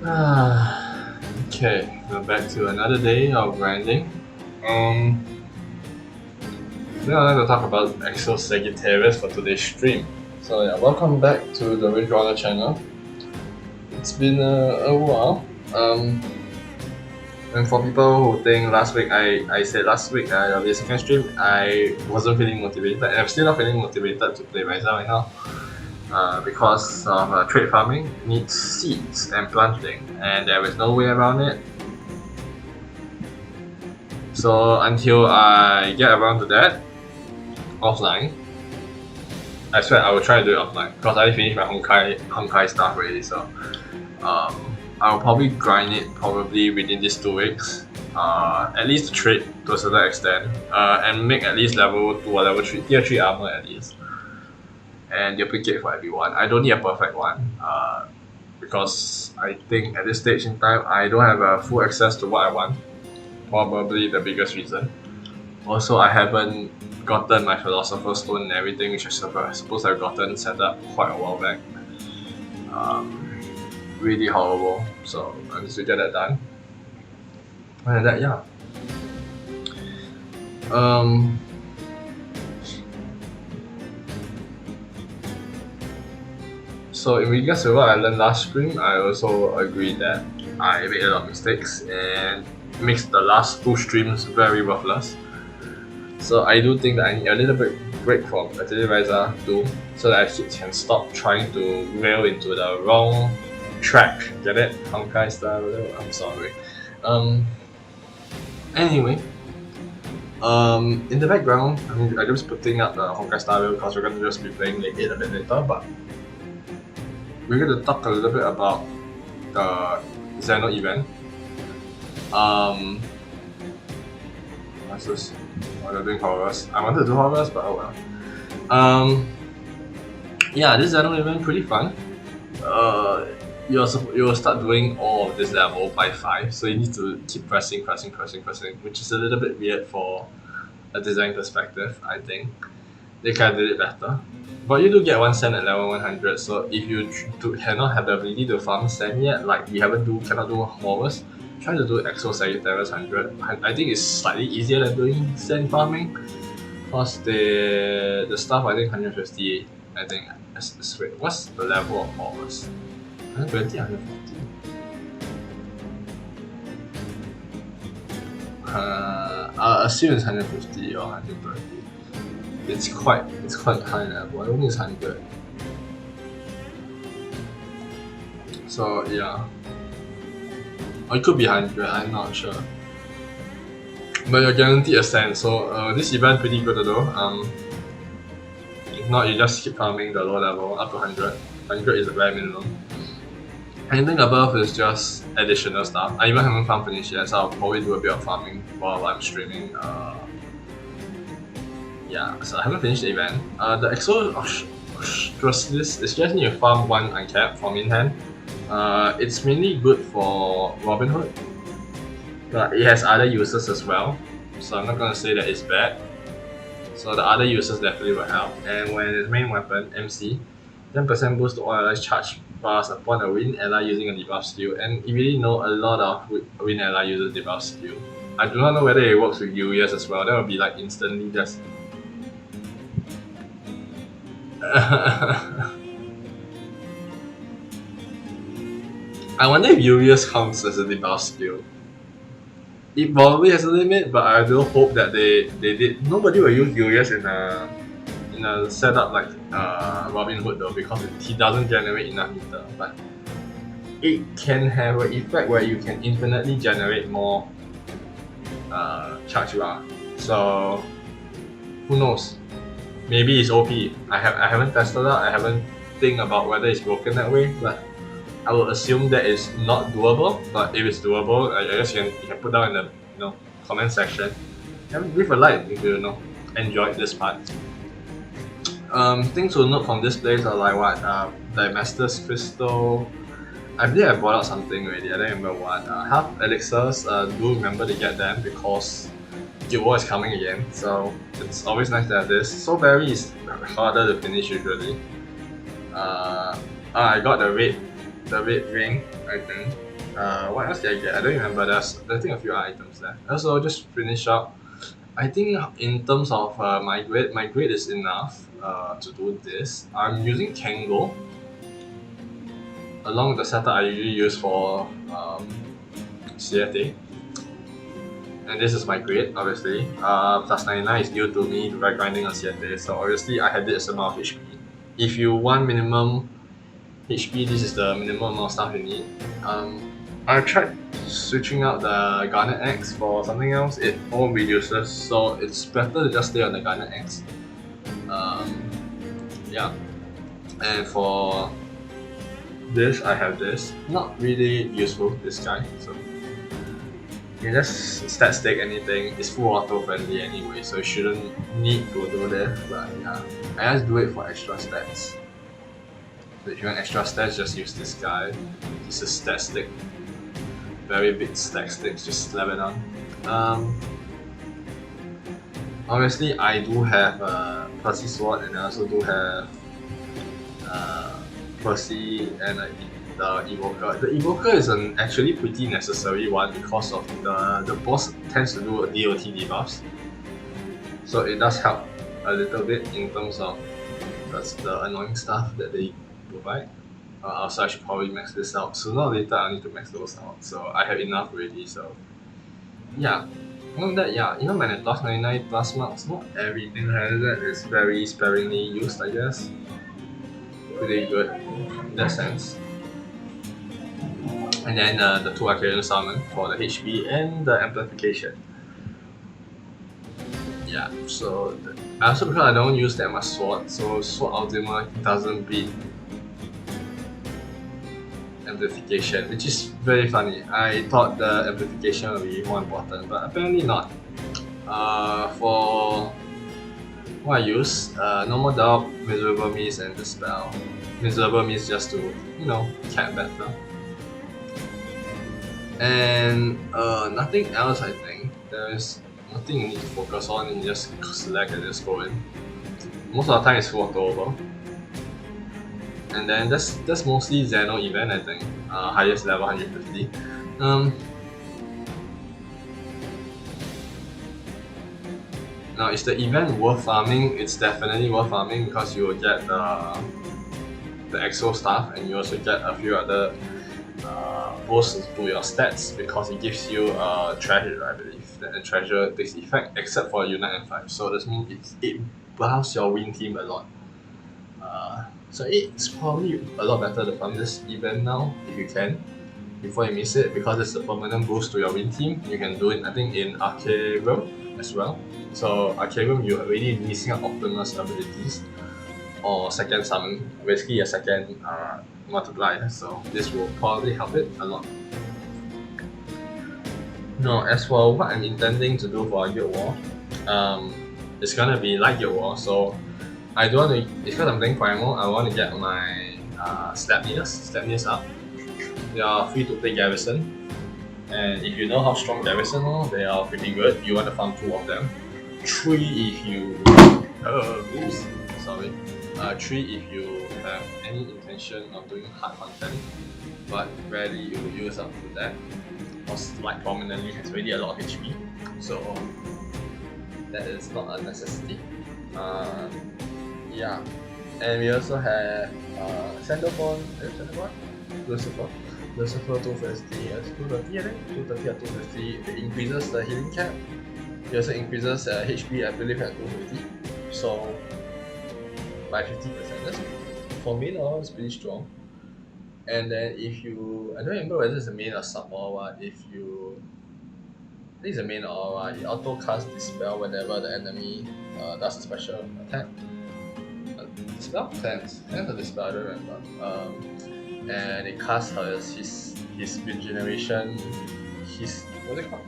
Okay, we're back to another day of grinding. Now I'd like to talk about Exo Sagittarius for today's stream. So yeah, welcome back to the Ridge channel. It's been a while. And for people who think last week I said last week there'll be a second stream, I wasn't feeling motivated, and I'm still not feeling motivated to play Ryza right now. Because of trade farming needs seeds and planting, and there is no way around it. So until I get around to that offline, I swear I will try to do it offline because I finished my honkai stuff already. So I'll probably grind it probably within these 2 weeks. At least trade to a certain extent, and make at least level 2 or level 3 tier 3 armor at least. And duplicate for everyone. I don't need a perfect one because I think at this stage in time I don't have full access to what I want. Probably the biggest reason. Also, I haven't gotten my Philosopher's Stone and everything, which I suppose I've gotten set up quite a while back. Really horrible. So I need to get that done. And that, yeah. So in regards to what I learned last stream, I also agree that I made a lot of mistakes and makes the last 2 streams very worthless. So I do think that I need a little bit break from Ryza 2 so that I can stop trying to rail into the wrong track. Get it? Honkai style. I'm sorry. Anyway. In the background, I'm just putting up the Honkai style because we're gonna just be playing Late 8 a bit later, but we're going to talk a little bit about the Xeno event. What's this? Oh, they're doing horrors. I wanted to do horrors, but oh well. Yeah, this Xeno event pretty fun. You'll start doing all of this level by 5, so you need to keep pressing, which is a little bit weird for a design perspective, I think. They kind of did it better. But you do get 1 cent at level 100, so if you cannot have the ability to farm sand yet, like we cannot do horrors, try to do Exo Sagittarius 100. I think it's slightly easier than doing sand farming, because the stuff I think 158, I think. Wait, what's the level of horrors? 120, 150? I'll assume it's 150 or 130. It's quite high level. I don't think it's 100. So yeah, or it could be 100. I'm not sure. But you're guaranteed a cent. So this event pretty good to do. If not, you just keep farming the low level up to 100. 100 is the very minimum. Anything above is just additional stuff. I even haven't farmed finished yet, so I'll probably do a bit of farming while I'm streaming. Yeah, so I haven't finished the event. The Exo Stralis is just need to farm 1 uncapped from in hand. It's mainly good for Robin Hood, but it has other uses as well. So I'm not gonna say that it's bad. So the other uses definitely will help. And when its main weapon, MC, 10% boost to all allies charge bars upon a win ally using a debuff skill. And you really know a lot of win ally uses debuff skill. I do not know whether it works with Urias as well. That would be like instantly just I wonder if Urias counts as a debuff skill. It probably has a limit, but I do hope that they did. Nobody will use Urias in a setup like Robin Hood though, because he doesn't generate enough meter. But it can have an effect where you can infinitely generate more charge bar. So who knows? Maybe it's OP. I haven't tested out. I haven't think about whether it's broken that way, but I would assume that it's not doable. But if it's doable, I guess you can put down in the comment section. And leave a like if you enjoyed this part. Things to note from this place are like what the Master's Crystal. I believe I brought out something already. I don't remember what. Half elixirs. Do remember to get them because Guild War is coming again, so it's always nice to have this. So Berry is harder to finish usually. I got the red ring, I think. What else did I get? I don't remember. There's I think a few items there. Also, just finish up. I think in terms of my grade is enough to do this. I'm using Kango along with the setup I usually use for CFA. And this is my grade, obviously. Plus 99 is due to me by grinding on CFA, so obviously I had this amount of HP. If you want minimum HP, this is the minimum amount of stuff you need. I tried switching out the Garnet X for something else. It all reduces, so it's better to just stay on the Garnet X. Yeah. And for this, I have this. Not really useful, this guy. So you just stat stick anything. It's full auto friendly anyway, so you shouldn't need to do this. But yeah, I just do it for extra stats. So if you want extra stats, just use this guy. This is stat stick. Very big stack sticks, just slap it on. Obviously, I do have Percy Sword, and I also do have Percy and the Evoker. The Evoker is an actually pretty necessary one because of the boss tends to do DOT debuffs. So it does help a little bit in terms of the annoying stuff that they provide. Also, I should probably max this out. Sooner or later, I need to max those out. So I have enough already. So yeah. Other than that, yeah, even when I plus 99 plus marks, not everything has it. It's very sparingly used, I guess. Pretty good in that sense. And then the 2 Arcadian Summon for the HP and the amplification. Yeah, so also because I don't use that much sword, so Sword Ultima doesn't beat amplification, which is very funny. I thought the amplification would be more important, but apparently not. For what I use, normal doubt, miserable miss, and dispel. Miserable miss just to cap better. And nothing else. I think there is nothing you need to focus on. You just select and just go in. Most of the time it's walk over. And then that's mostly Xeno event, I think. Highest level 150. Now, is the event worth farming? It's definitely worth farming because you will get the exo stuff, and you also get a few other boosts to your stats because it gives you a treasure, I believe. That the treasure takes effect except for Unite and 5. So that means it buffs your win team a lot. So it's probably a lot better to farm this event now if you can, before you miss it, because it's a permanent boost to your win team. You can do it, I think, in Arcarium as well. So Arcarium, you're already missing out Optimus abilities or second summon, basically a second multiplier. So this will probably help it a lot. Now, as for what I'm intending to do for Guild War, it's gonna be like Guild War. So I don't want to, because I'm playing Primal, I want to get my Slapneers up. They are free to play Garrison, and if you know how strong Garrison are, they are pretty good. You want to farm 2 of them. 3 if you oops, sorry. 3 if you have any intention of doing hard content, but rarely you will use up to that. Because like prominently has already a lot of HP, so that is not a necessity. Yeah, and we also have Sandalphon, Lucifer 250, 230 I think, 230 or 250. It increases the healing cap. It also increases HP, I believe, at 250. So by 50%. That's for main or it's pretty strong. And then if you, I don't remember whether it's a main or sub or what. If you, I think it's a main or what, you auto cast Dispel whenever the enemy does a special attack. Dispel? Cleanse or Dispel, I don't remember. And it casts his regeneration, what's it called?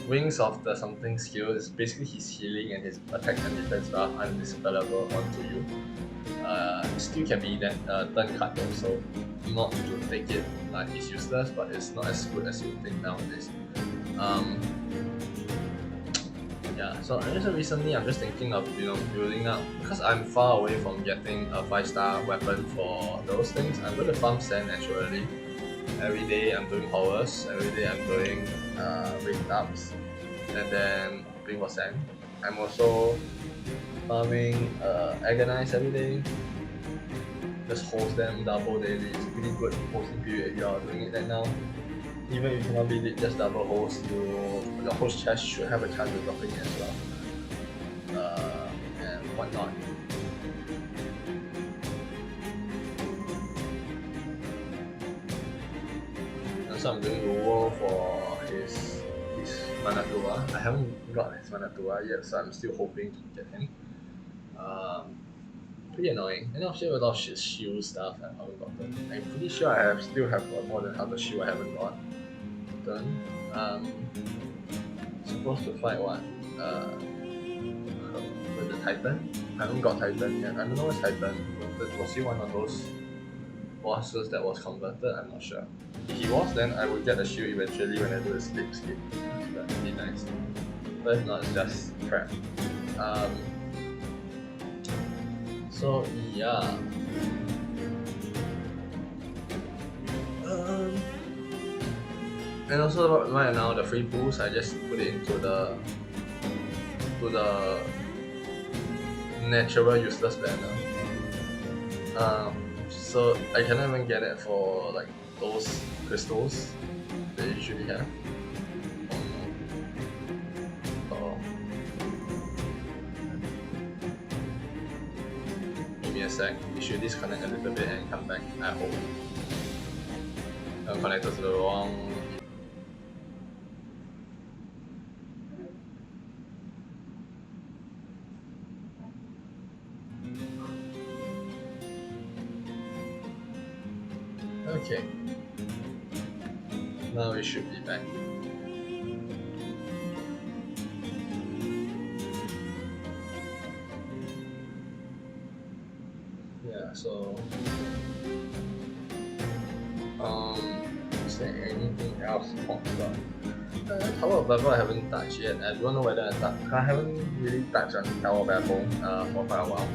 Wings of the something skill is basically his healing and his attack and defense buff undispellable onto you. Still can be that turn card though, so not to take it like it's useless, but it's not as good as you think nowadays. Yeah, so recently I'm just thinking of building up, because I'm far away from getting a 5-star weapon for those things. I'm going to farm sand naturally, Every day I'm doing horrors, every day I'm doing ranked ups, and then doing what's that? I'm also farming agonize every day. Just host them double daily. It's pretty good hosting period if you're doing it right now. Even if you cannot beat it, just double host. Your host chest should have a chance of dropping it as well. And whatnot. And so I'm doing Ruo for his Manatua. I haven't got his Manatua yet, so I'm still hoping to get him. Pretty annoying. And also a lot of shit shield stuff I haven't gotten. I'm pretty sure I still have more than half the shield I haven't got done. Supposed to fight what? With the Titan? I haven't got Titan yet. I don't know what's Titan. Was he one of those bosses that was converted? I'm not sure. If he was, then I would get the shield eventually when I do the skip. That'd be nice. But if not, it's just crap. So yeah. And also right now the free pools I just put it into the natural useless banner. So I cannot even get it for like those crystals they usually have. Give me a sec. We should disconnect a little bit and come back. I hope. I'm connected to the wrong. Okay. Now we should be back. Yeah, so is there anything else to talk about? Tower of Babel I haven't touched yet. I don't know whether I haven't really touched on Tower of Babel for quite a while.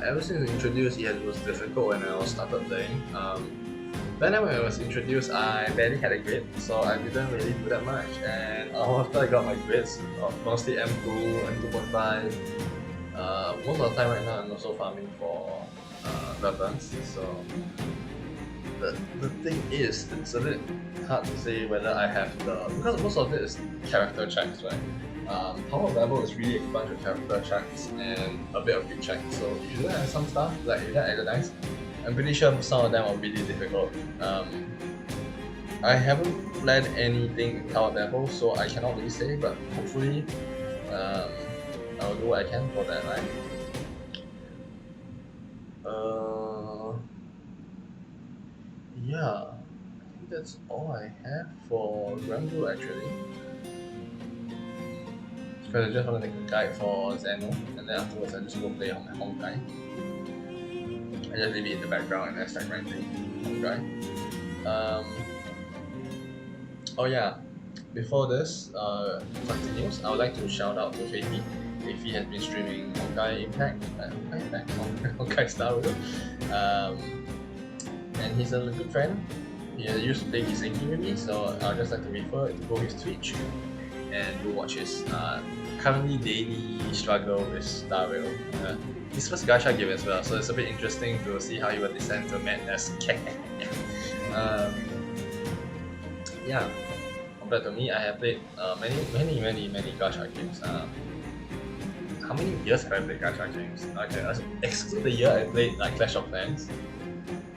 Ever since introduced, it was difficult when I started playing. Then when it was introduced, I barely had a grid, so I didn't really do that much. And after I got my grids, mostly M2 and 2.5, most of the time right now I'm also farming for weapons. So the thing is, it's a bit hard to say whether I have because most of it is character checks, right? Tower of Babel is really a bunch of character checks and a bit of grid checks. So if you don't have some stuff, like if you don't agonize, I'm pretty sure some of them are really difficult. I haven't played anything in Tower of Babel, so I cannot really say, but hopefully I'll do what I can for that, right? Yeah, I think that's all I have for Rangu actually. Because I just want to make a guide for Xeno, and then afterwards I just go play on my honkai. I just leave it in the background and I start writing honkai. Oh yeah, before this continues, I would like to shout out to Faithy. Faithy has been streaming Honkai Impact, Honkai Star Wars. And he's a good friend. He used to play Genshin with me, so I'd just like to refer to go his Twitch and go watch his currently daily struggle with Star Rail. His first gacha game as well, so it's a bit interesting to see how he will descend to madness. Yeah, compared to me, I have played many gacha games. How many years have I played gacha games? Okay, exclude the year I played like Clash of Clans.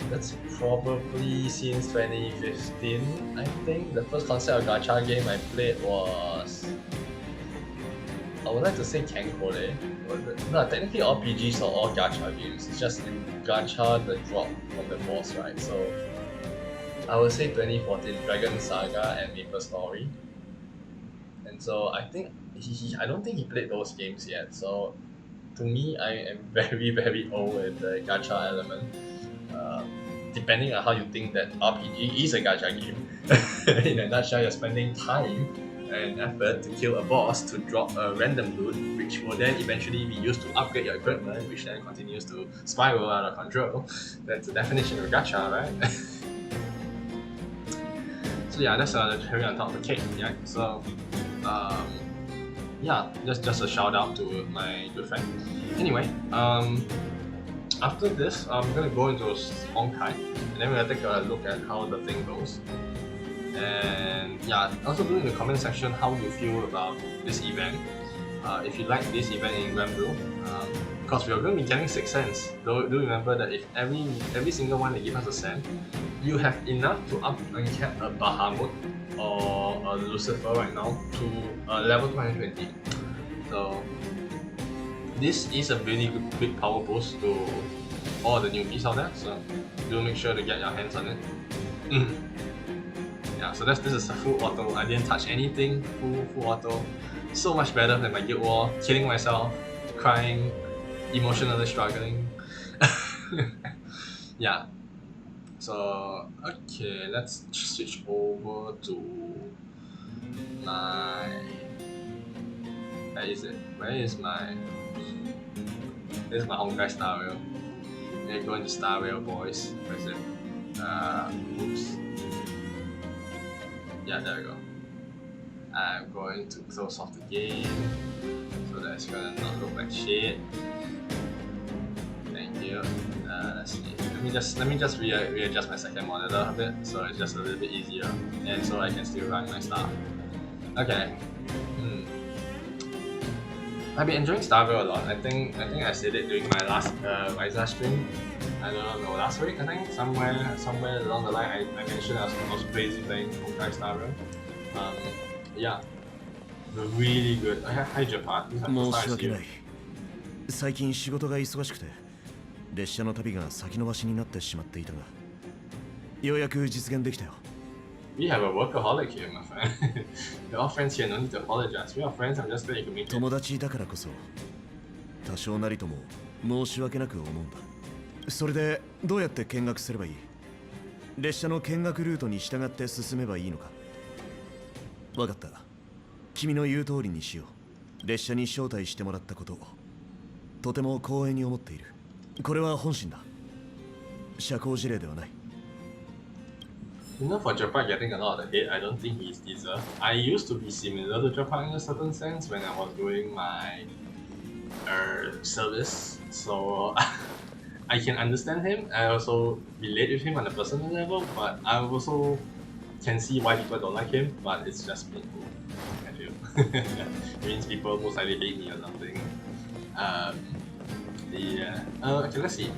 That's probably since 2015, I think. The first concept of gacha game I played was, I would like to say Kenkole. No, technically RPGs are all gacha games. It's just you gacha the drop from the boss, right? So I would say 2014 Dragon Saga and Maple Story. And so I think I don't think he played those games yet. So to me, I am very old with the gacha element. Depending on how you think that RPG is a gacha game. In a nutshell, you're spending time and effort to kill a boss to drop a random loot, which will then eventually be used to upgrade your equipment, which then continues to spiral out of control. That's the definition of gacha, right? So yeah, that's the cherry on top of the cake. Yeah. So yeah, just a shout out to my good friend. Anyway, after this, I'm gonna go into honkai, and then we're gonna take a look at how the thing goes. And yeah, also do in the comment section how you feel about this event. If you like this event in Granblue, because we're going to be getting 6 cents. Do remember that if every single one they give us a cent, you have enough to up and cap a Bahamut or a Lucifer right now to level 220. So this is a really good, big power boost to all the newbies out there. So do make sure to get your hands on it. Yeah, so this is a full auto. I didn't touch anything. Full auto. So much better than my Guild War. Killing myself, crying, emotionally struggling. Yeah. So okay, let's switch over to my. Where is it? Where is my? This is my honkai Star Rail. We're going to Star Rail, boys. Where is it? Oops. Yeah, there we go. I'm going to close off the game, so that's gonna not look like shit. Thank you. Let's see. Let me just readjust my second monitor a bit, so it's just a little bit easier, and so I can still run my stuff. Okay. I've been enjoying Starville a lot. I think I said it during my last Ryza stream. I don't know, last week I think somewhere along the line I mentioned I was crazy playing Honkai Starville. Yeah, really good. Hi Japan. 申し訳ない。最近仕事が忙しくて列車の旅が先延ばしになってしまっていたが、ようやく実現できたよ。We have a workaholic here, my friend. We're all friends here, no need to apologize. We are friends, I'm just glad you can meet me. 友達だからこそ多少なりとも申し訳なく思うんだ。それでどうやって見学すればいい？列車の見学ルートに従って進めばいいのか？わかった。君の言う通りにしよう。列車に招待してもらったこと、とても光栄に思っている。これは本心だ。社交辞令ではない。You know, for Japan getting a lot of hate, I don't think he's deserved. I used to be similar to Japan in a certain sense when I was doing my service, so I can understand him. I also relate with him on a personal level, but I also can see why people don't like him, but it's just painful, I feel. It means people most likely hate me or something. Yeah. Okay, let's see.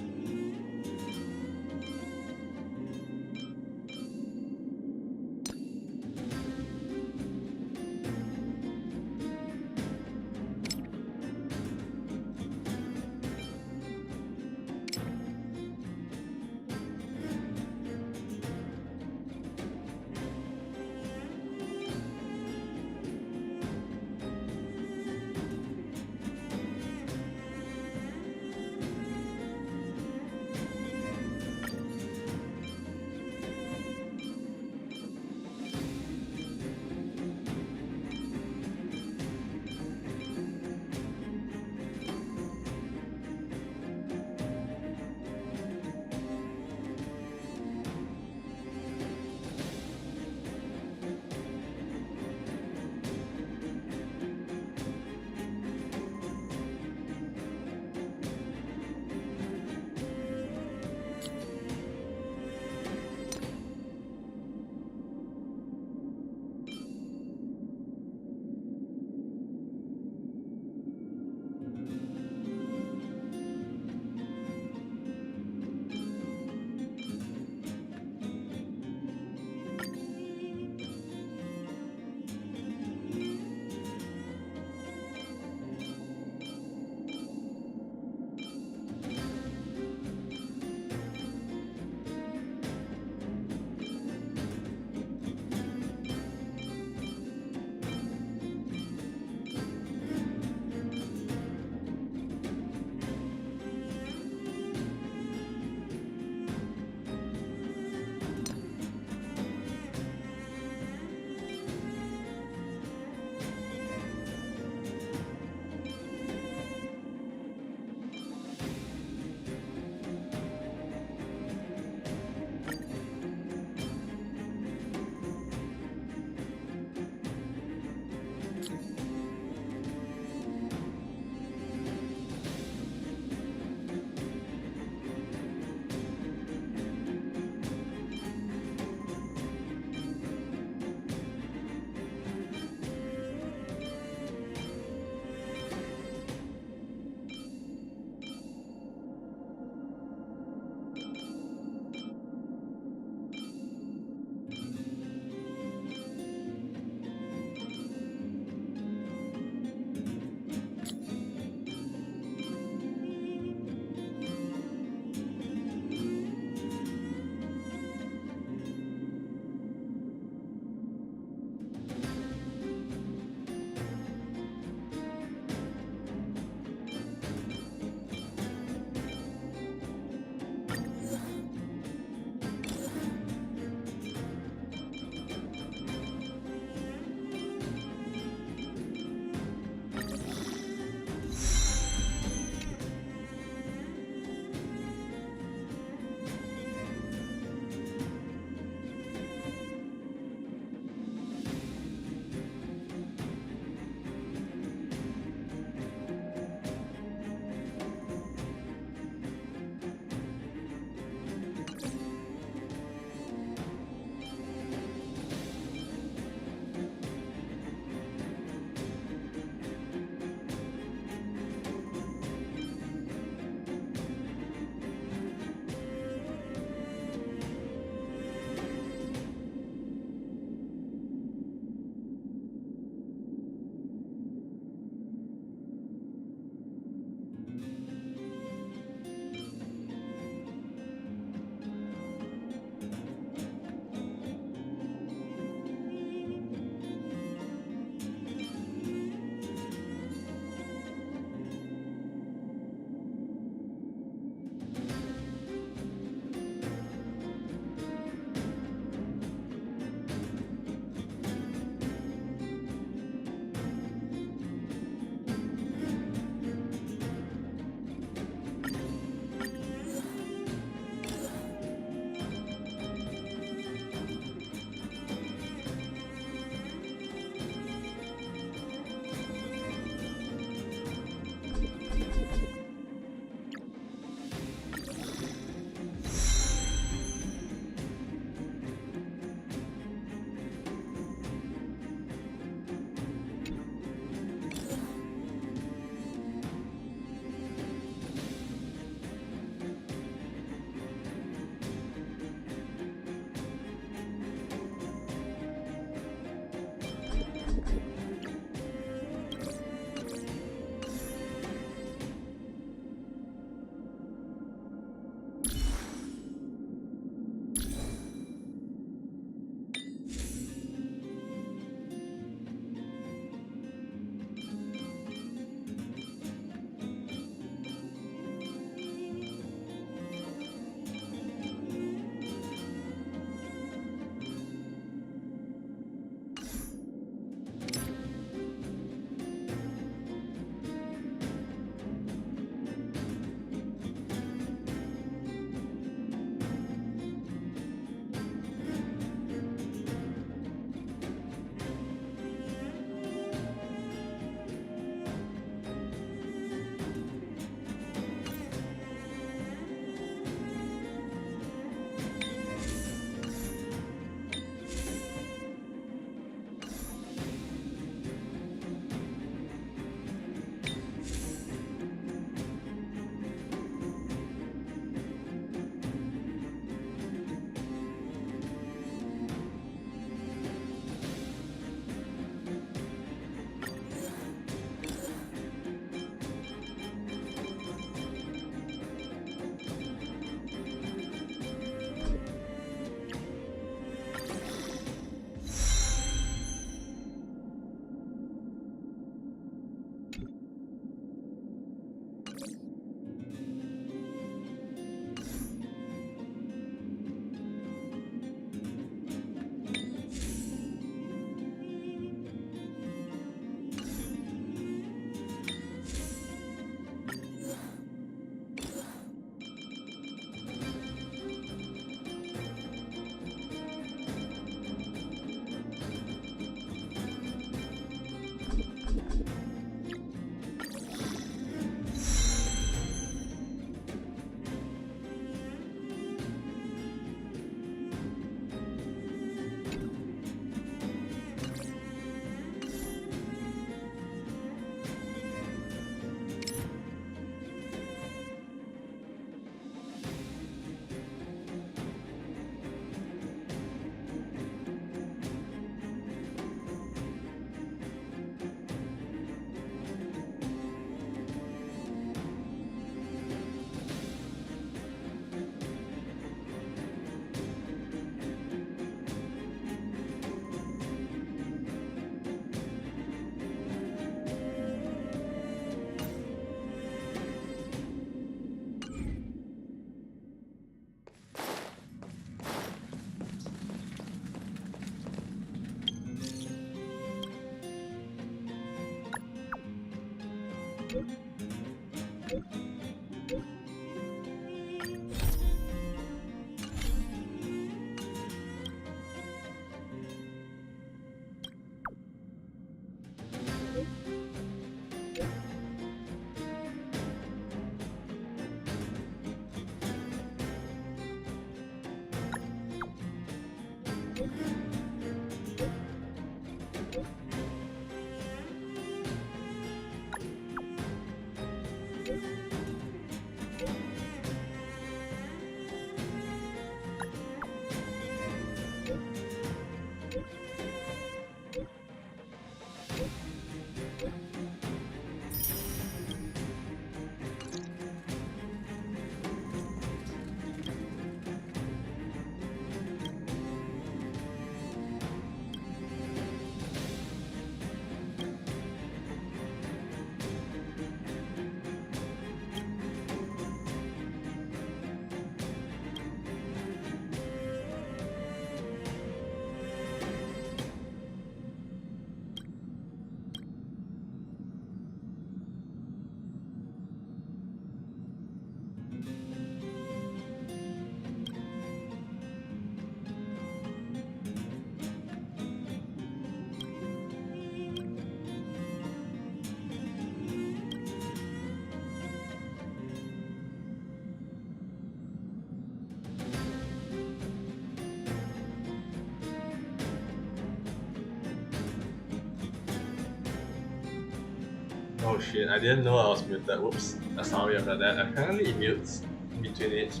Oh shit, I didn't know I was muted. Whoops. Sorry about that. Apparently it mutes between each.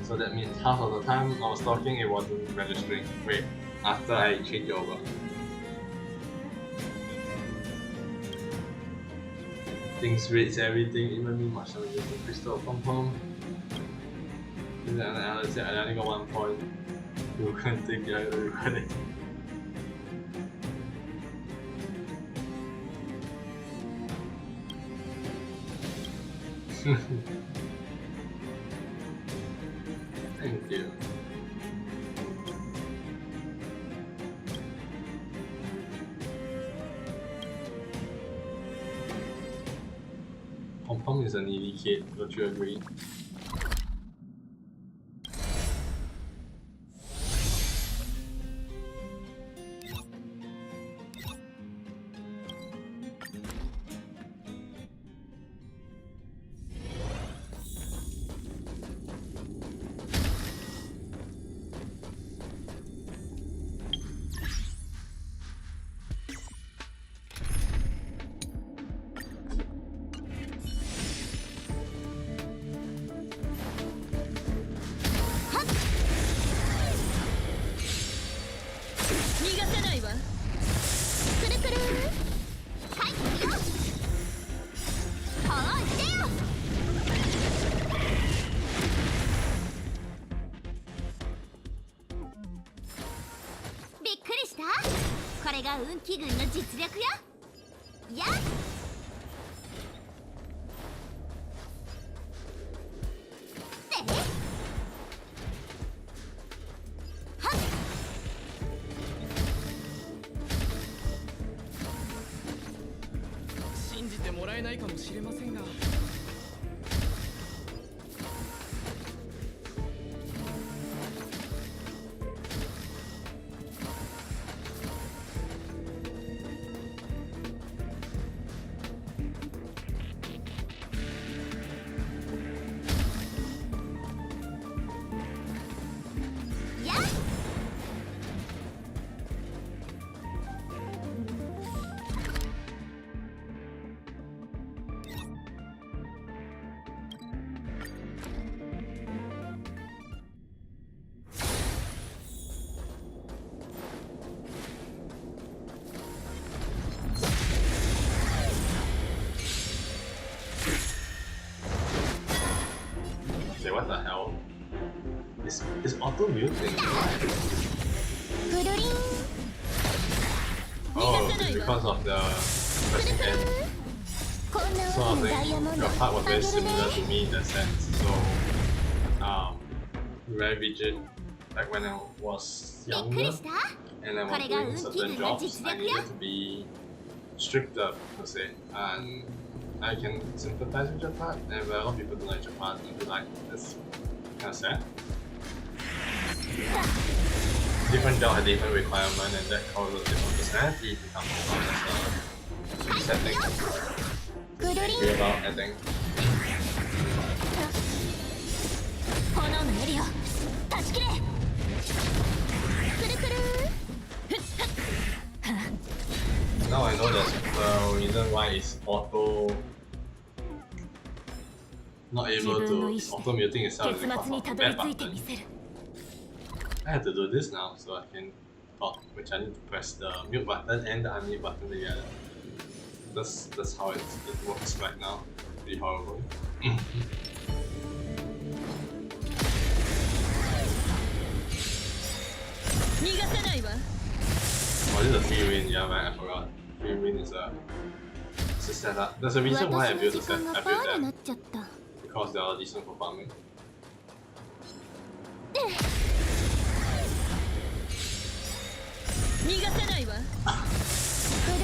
So that means half of the time I was talking it wasn't registering. Wait, after I change over. Things rates everything, even me much of using crystal falcom. And I only got 1 point. You can't think I everybody. Thank you. Pom Pom is a needy kid, don't you agree? What the hell? Is auto muting? Oh, it's because of the pressing N. So I think your part was very similar to me in that sense. So, very vigilant. Like when I was younger and I was doing certain jobs, I needed to be stricter per se, and I can sympathize with Japan, and a lot of people don't like Japan and be like, it's kind of sad. Different job has different requirement, and that causes different personality to come along as a sad thing. Think about, I think. 炎のエリア断ち切れ。くるくる Now I know that the reason why it's auto not able to auto muting itself is because of the back button. I have to do this now so I can talk, which I need to press the mute button and the unmute button together. That's how it works right now. Pretty horrible. Oh, this is a free win, yeah right, I forgot. Free win is a setup. There's a reason why I built them. Because they are decent for farming.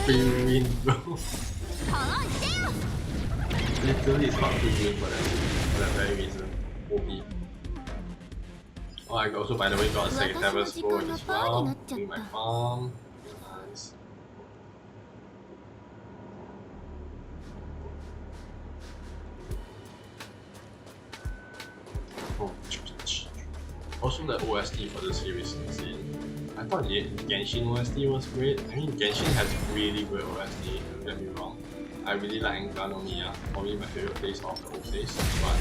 Free win, bro. Literally, it's not free win for that very reason. OP. Oh, I also, by the way, got a Sagittarius bow as well. Doing my farm. Nice. Oh. Also, the OST for this series is insane. I thought Genshin OST was great. I mean, Genshin has really great OST, don't get me wrong. I really like Enganomiya, probably my favorite place of the whole place, but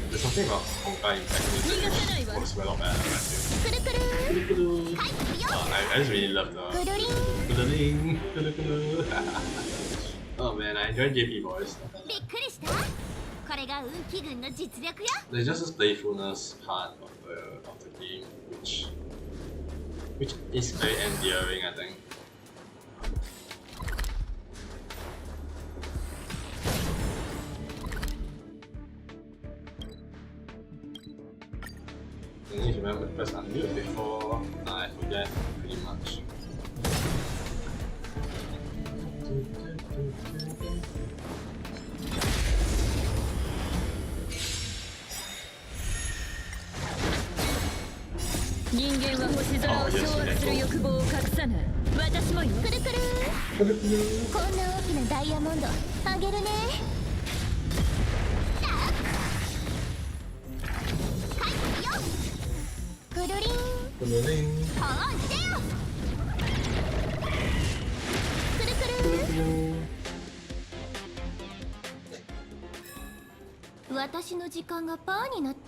there's something about honkai Impact OST which works well better, I feel. I just really love the oh man, I enjoy JP voice. There's just this playfulness part of the game which is very endearing, I think. I need to remember to press unmute before I forget pretty much.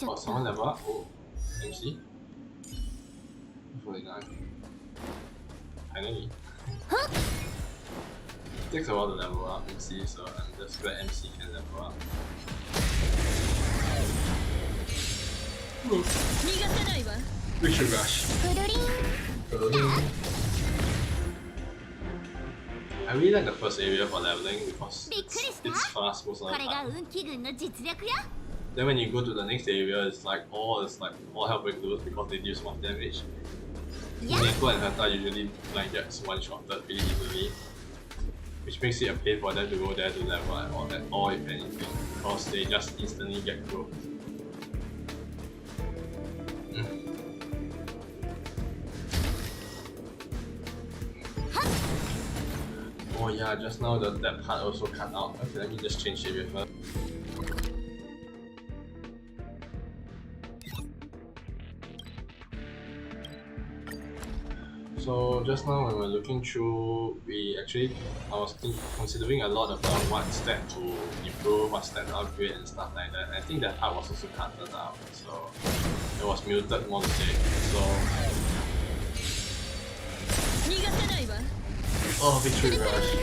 Oh, someone level up? Oh, MC? 49. Finally. Takes a while to level up MC, so I'm just glad MC can level up. We should rush. I really like the first area for leveling because it's fast most of the time. Then when you go to the next area, it's like all hell breaks loose because they deal so much damage. Neko and Hata usually like gets one-shotted pretty easily, which makes it a pain for them to go there to level and all that, or if anything, because they just instantly get growth. Oh yeah, just now that part also cut out. Okay, let me just change area first. So just now when we were looking through, I was considering a lot about what step to improve, what step to upgrade and stuff like that. And I think that part was also cut out, so it was muted more to say. So oh, victory rush.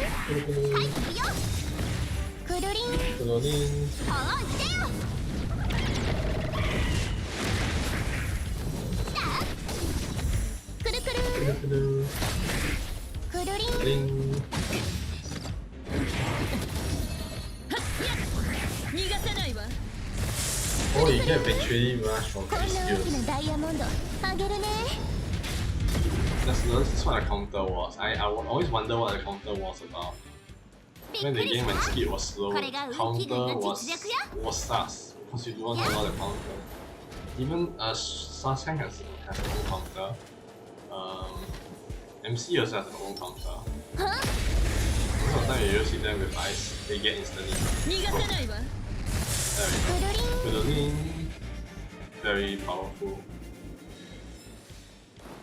Oh, you get victory rush from these skills. That's what a counter was. I always wonder what a counter was about. When the game and speed was slow, counter was sus because you don't know how to counter. Even sus tank has its own counter. MC also has its own counter. Most of the time you see them with ice, they get instantly. There we go. Very powerful.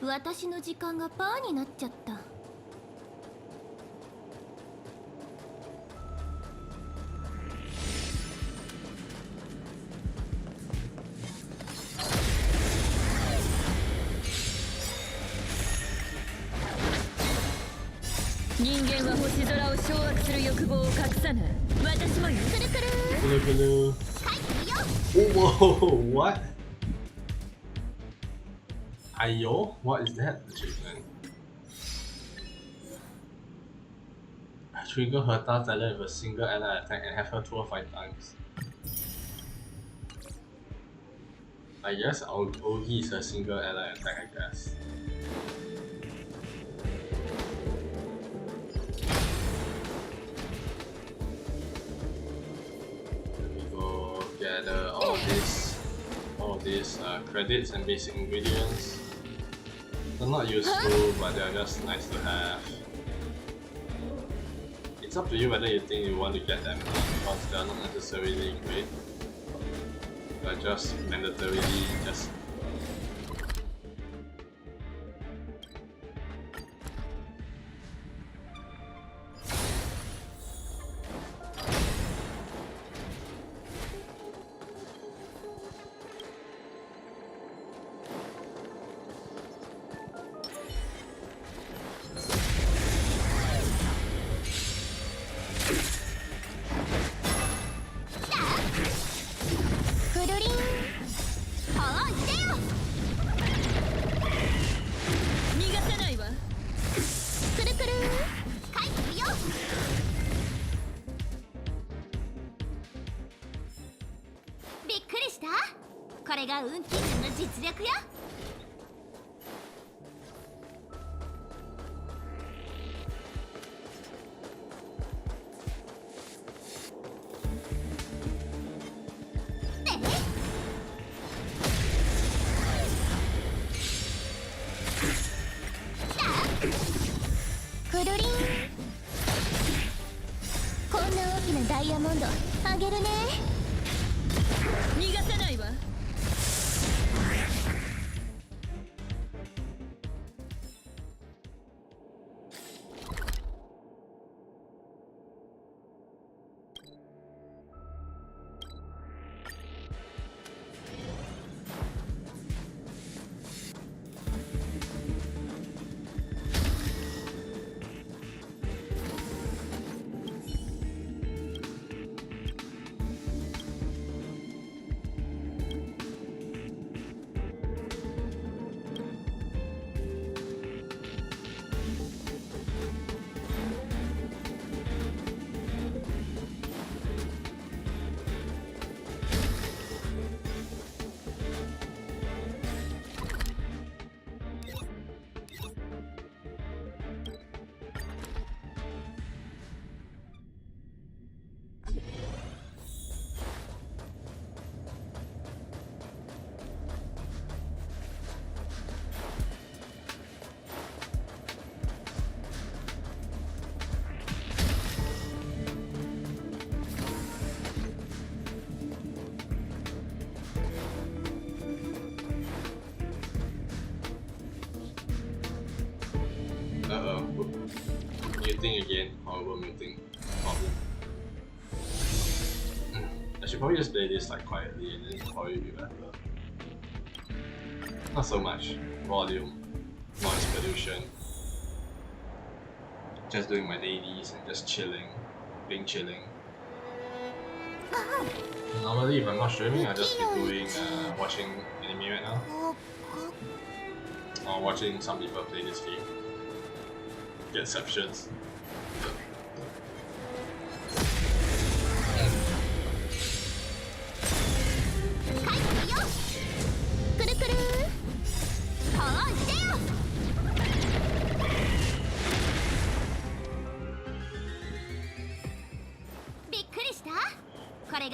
私の時間がパーになっちゃった。人間は星空を掌握する欲望を隠さない。私もよ。くるくる。くるくる。Whoa! What? Ayo? What is that achievement? Trigger her talent with a single ally attack and have her twirl 5 times. I guess Ogi is a single ally attack, I guess. Let me go gather all these credits and basic ingredients. They're not useful, but they're just nice to have. It's up to you whether you think you want to get them or not, because they're not necessarily great. They're just mandatorily just. Muting again, horrible muting problem. I should probably just play this like quietly and then probably be better. Not so much volume, noise pollution. Just doing my dailies and just chilling, being chilling. Normally if I'm not streaming, I'll just be doing watching anime right now. Or watching some people play this game. Get exceptions.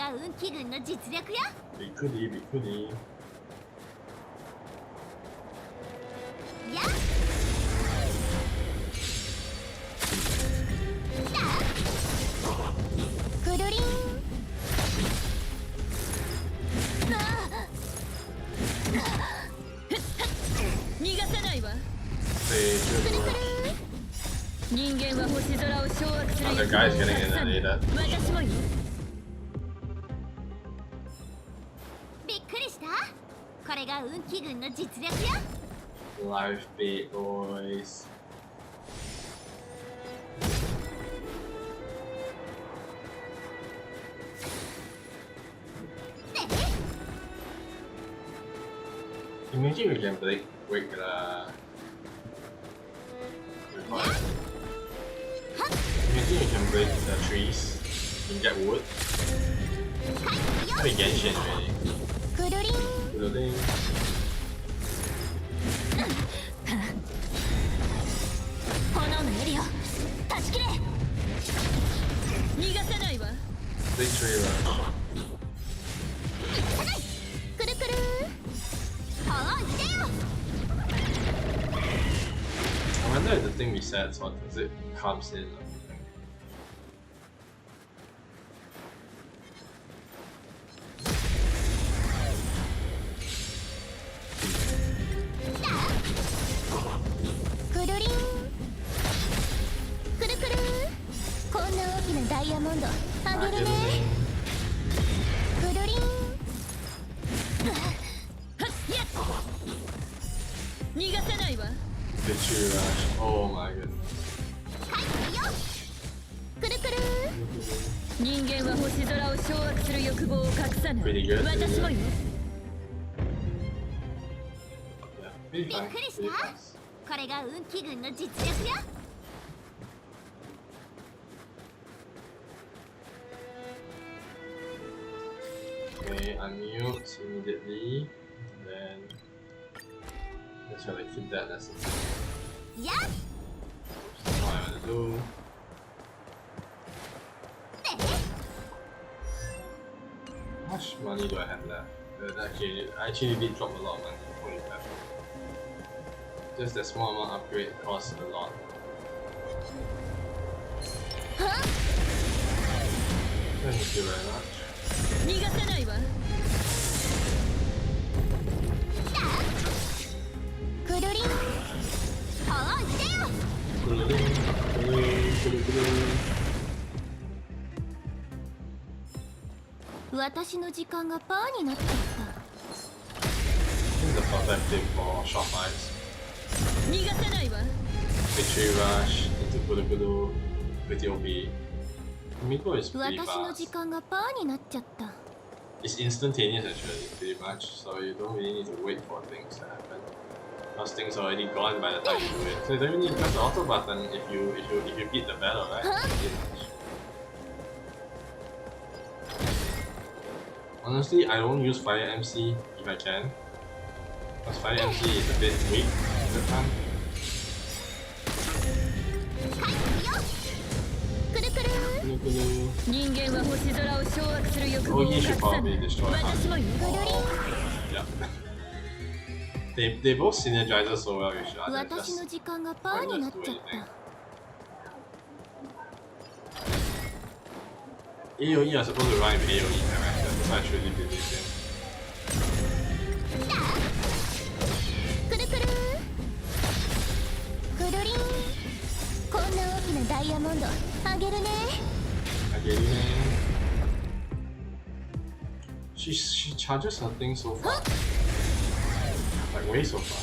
が運気軍の実力よ。びっくりびっくり。やっくるりん。逃がさないわ。They 人間は星空を掌握する Oh, the guy's getting inundated. 私もよ。びっくりした。これが運気軍の実力よ。 Life bait boys. Imagine we can break the Imagine you can break the trees and get wood. That'd be Genshin really. くるりん。 Building. 炎のエリア断ち切れ。逃がさないわ。 Victory rush. くるくる。はあ、来てよ。 I wonder if the thing resets or does it comes in. Victory rush. Oh my goodness. くるくる。人間は星空を掌握する欲望を隠さない。 Pretty good. 私もよ。 Yeah, pretty びっ fine. くりし Pretty た。 fast. これが運気軍の実力よ。 Okay, unmute immediately. Then let's try to keep that necessary. やっ That's what I want to do. て。 How much money do I have left? I actually did drop a lot of money. Holy crap. Just that small amount upgrade costs a lot. は Thank you very much. 逃がさないわ。くるりん。はあ、来てよ。 私の時間がパーになっちゃった。 This is the perfect thing for short fights. 逃がさないわ。 Victory rush into Gulu pretty OP. Miko is pretty 私の時 fast. 間がパーになっちゃった。 It's instantaneous actually, pretty much. So you don't really need to wait for things to happen. Because things are already gone by the time you do it. So you don't even need to press the auto button if you beat the battle, right? Pretty much. Honestly, I don't use Fire MC if I can. Because Fire MC is a bit weak at the time. くるくる。 人間は星空を掌握する欲望 Oh, を he 隠 should さな probably い。 destroy 私もよ。 Yeah. They both synergize so well with each other. 私の Just 時間がパーになっちゃった。 AoE are supposed to run with AoE characters. That's what I truly believe in. くるくる。くるりん。こんな大きなダイヤモンドあげるね。 I get it, man. She charges her thing so far. Like way so far.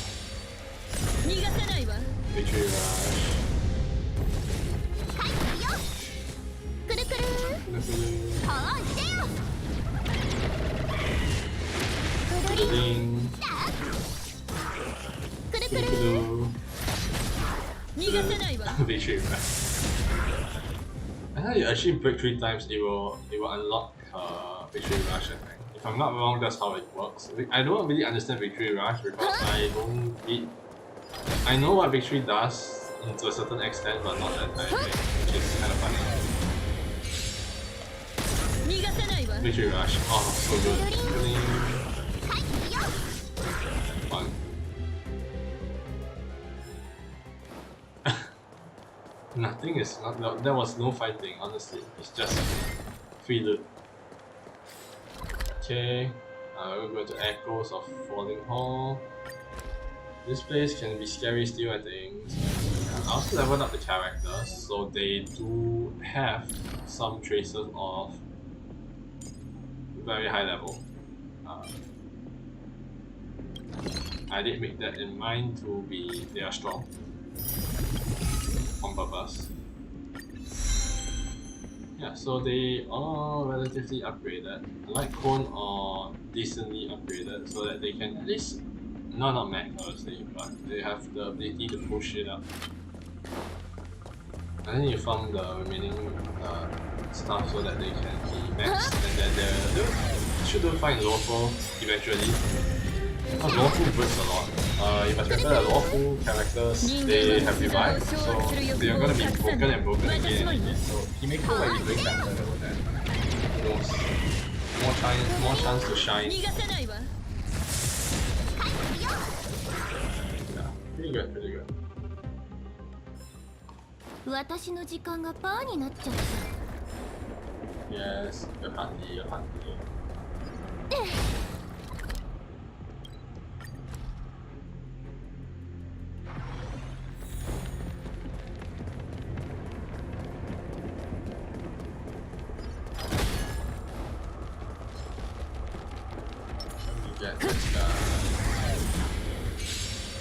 逃がさないわ。 Victory rush. くるくる。はあ、来てよ。くるりん。 Ding. くるくる。逃がさないわ。 Victory rush. I thought you actually break 3 times, it will unlock Victory Rush, I think. If I'm not wrong, that's how it works. I don't really understand Victory Rush because I know what Victory does to a certain extent, but not that time, which is kind of funny. 逃がさないわ。Victory Rush. Oh, so good. Fun. Nothing is not. No, there was no fighting. Honestly, it's just free loot. Okay, we're going to Echoes of Falling Hall. This place can be scary still, I think. I also leveled up the characters, so they do have some traces of very high level. I did make that in mind to be they are strong on purpose. Yeah, so they are relatively upgraded. Like Cone are decently upgraded so that they can at least not max obviously, but they have the ability to push it up. And then you farm the remaining stuff so that they can be maxed, and then they should do fine lawful eventually. Because lawful bursts a lot. You must remember that lawful characters, they have revived, so they are going to be broken and broken again and again. So Himeko might be doing better over there. Who knows? More chance to shine. Yeah, pretty good, pretty good. 私の時間がパーになっちゃった。 Yes, your party, your party. Get this guy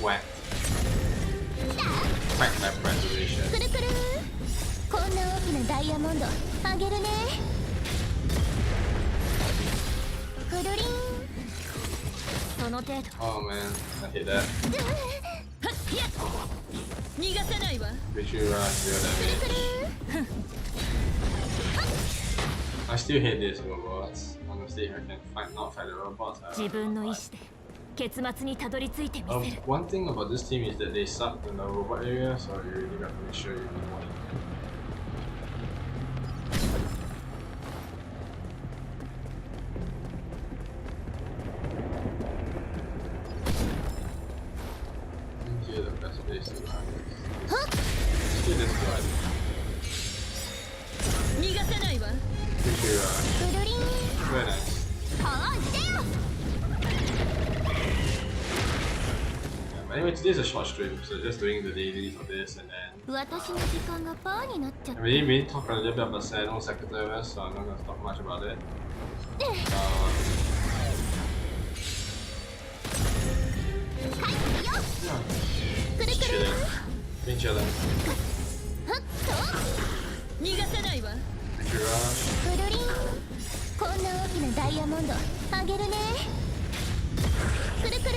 whacked. Whack my preservation. くるくる。こんな大きなダイヤモンドあげるね。くるりん。その程度。 Oh man, I hit that. 逃がさないわ。 Victory Rush, zero damage. I still hate these robots. Honestly, if I can not fight the robots, I自分の意志で結末にたどり着いてみせる。 One thing about this team is that they suck in the robot area, so you really got to make sure you know what you do. Here the best place to run is. Still this good. 逃がさないわ。 Victory Rush. くるりん。 Very nice. はあしてよ。 Anyway, today's a short stream, so just doing the dailies of this and then 私の時間がパーになっちゃっ I た。 really talked a little bit about xeno secretary, so I'm not gonna talk much about it. Yeah, くる just くる。 chilling. Been chilling. はっ逃がさないわ。 Victory Rush. と。くるりん。こんな大きなダイヤモンドあげるね。くるくる。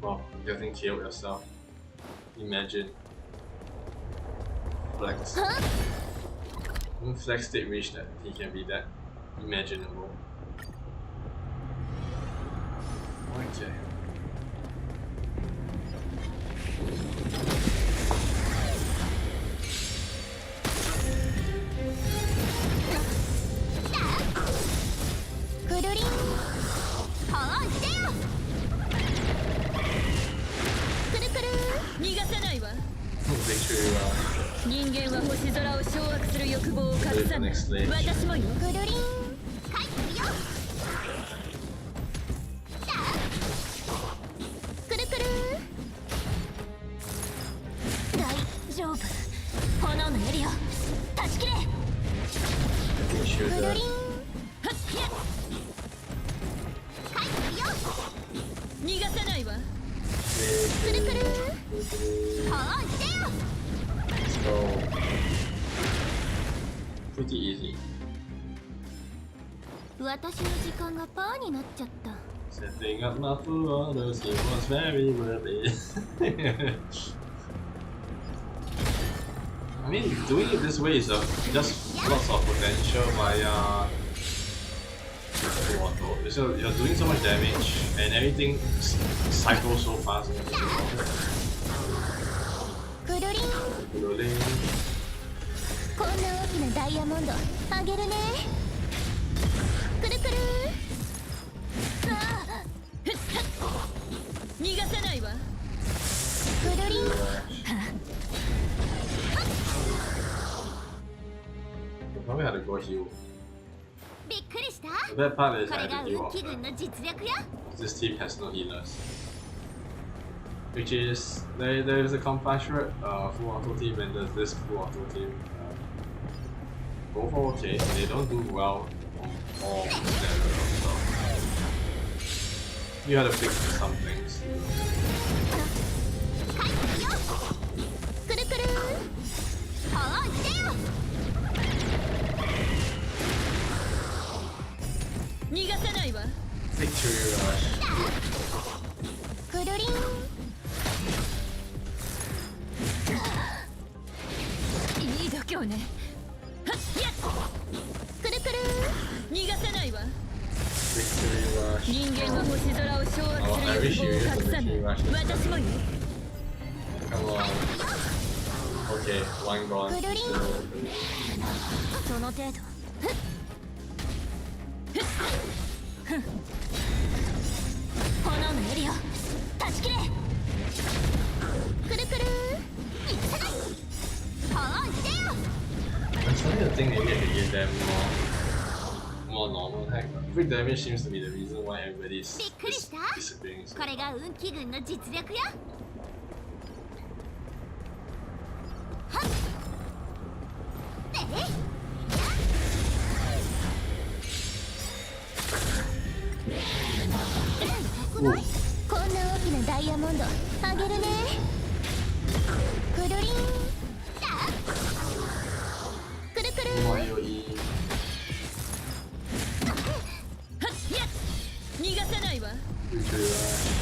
Well, getting killed yourself. Imagine. Flex. は When Flex did reach that, he can be that imaginable. Okay. Victory Rush. 人間は星空を掌握する欲望を隠 Wait さ for ない。 next stage. 私もよ。くるりん。はいよ。くるくる。大丈夫。炎のエリア断ち切れ。 We should くるりん。はっよ。逃がさないわ。くるくる。はあしてよ。 Let's go. Pretty easy. 私の時間がパーになっちゃった。 Setting up my full orders, it was very worth it. I mean, doing it this way is just lots of potential via auto. You're doing so much damage and everything cycles so fast. くるりん。Loading. こんな大きなダイヤモンドあげるね。くるくる。ああ、逃がさないわ。くるりん。 Probably had to go heal. びっくりした。 The bad part is こ I れ had が to heal 運 off 気軍 them. の実力よ。 This team has no healers. Which is, there's a compassionate full auto team and there's this full auto team. Both are okay, they don't do well on all levels, so you gotta fix some things. くるくる。ほら来てよ。逃がさないわ。 Victory rush. くるりん。いい度胸ね。はっやっ。くるくる。逃がさないわ。 Victory rush. 人間は星空を掌握する欲望を隠さない。私もよ。 Come on. Okay, one gone. くるりん。その程度。炎のエリア断ち切れ。くるくる。逃がさない。ほら来てよ。 I'm starting to think maybe I could give them more normal attack. Quick damage seems to be the reason why everybody's びっくりした。 disappearing so これが運気軍の実力よ。はっ。えっ。こんな大きなダイヤモンドあげるね。くるりん。くるくる。 More AoE. はっやっ。逃がさないわ。 Victory rush.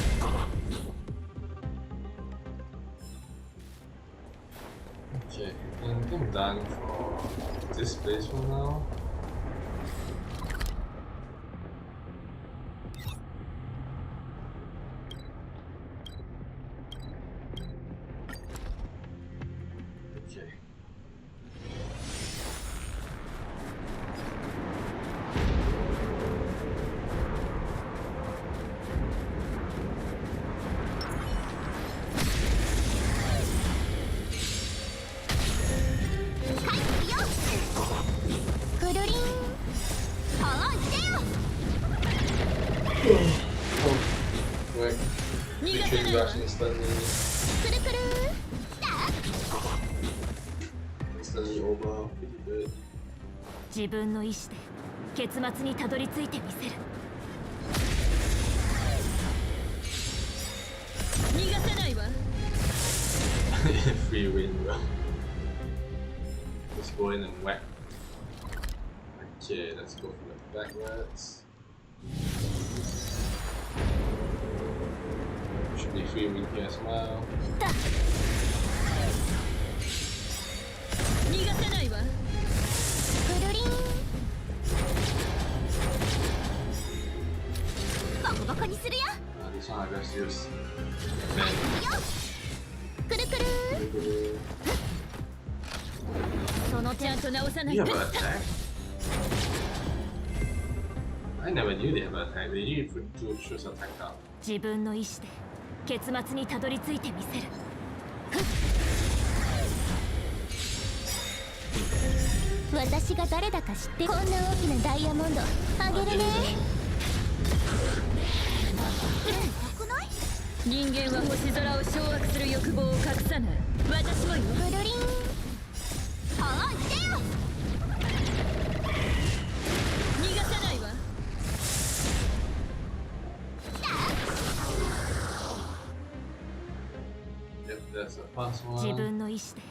Okay, I think I'm done for this place for now. Okay. Quick. Victory rush instantly. Instantly over. Pretty good. 自分の意志で結末にたどり着いてみせる。逃がさないわ。 Free win, bro. Let's go in and whack. Okay, let's go for the backwards. Should be free win here as well. 逃がさないわ。くるりん。ボコボコにするよ。 This one I just use. くるくる。 そのちゃんと直さない You と。 have an attack? I never knew they have an attack. They usually put two shoes attack down. 自分の意志で結末にたどり着いてみせる。私が誰だか知ってこんな大きなダイヤモンドあげるね。人間は星空を掌握する欲望を隠さない。私もよ。くるりん。はーい来てよ。逃がさないわ。 Yep, that's the first one. 自分の意志で